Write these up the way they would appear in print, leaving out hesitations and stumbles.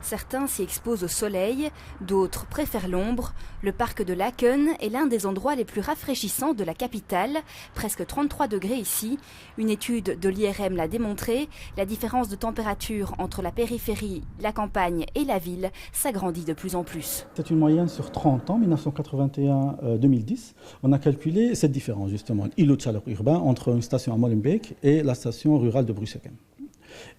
Certains s'y exposent au soleil, d'autres préfèrent l'ombre. Le parc de Laken est l'un des endroits les plus rafraîchissants de la capitale, presque 33 degrés ici. Une étude de l'IRM l'a démontré, la différence de température entre la périphérie, la campagne et la ville s'agrandit de plus en plus. C'est une moyenne sur 30 ans, 1981-2010. On a calculé cette différence justement, îlot de chaleur urbain entre une station à Molenbeek et la station rurale de Brugge.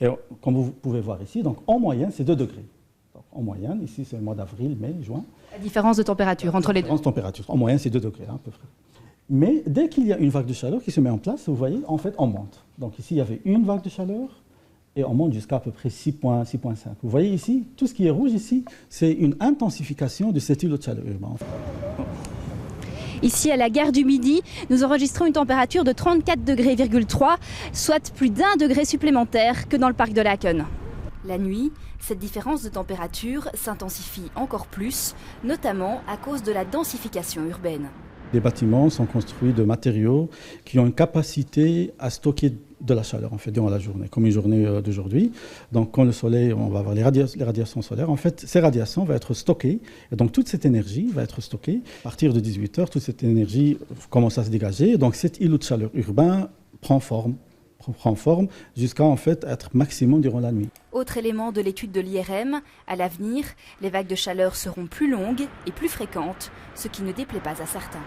Et comme vous pouvez voir ici, donc en moyenne, c'est 2 degrés. Donc, en moyenne, ici, c'est le mois d'avril, mai, juin. La différence de température entre les deux. En moyenne, c'est 2 degrés, à peu près. Mais dès qu'il y a une vague de chaleur qui se met en place, vous voyez, en fait, on monte. Donc ici, il y avait une vague de chaleur et on monte jusqu'à peu près 6,5. Vous voyez ici, tout ce qui est rouge ici, c'est une intensification de cet îlot de chaleur urbain. Ici, à la gare du Midi, nous enregistrons une température de 34,3 degrés, soit plus d'1 degré supplémentaire que dans le parc de Laken. La nuit, cette différence de température s'intensifie encore plus, notamment à cause de la densification urbaine. Les bâtiments sont construits de matériaux qui ont une capacité à stocker de la chaleur en fait, durant la journée, comme une journée d'aujourd'hui. Donc quand le soleil, on va avoir les radiations solaires, en fait, ces radiations vont être stockées. Et donc toute cette énergie va être stockée. À partir de 18h, toute cette énergie commence à se dégager. Donc cet îlot de chaleur urbain prend forme jusqu'à en fait être maximum durant la nuit. Autre élément de l'étude de l'IRM, à l'avenir, les vagues de chaleur seront plus longues et plus fréquentes, ce qui ne déplaît pas à certains.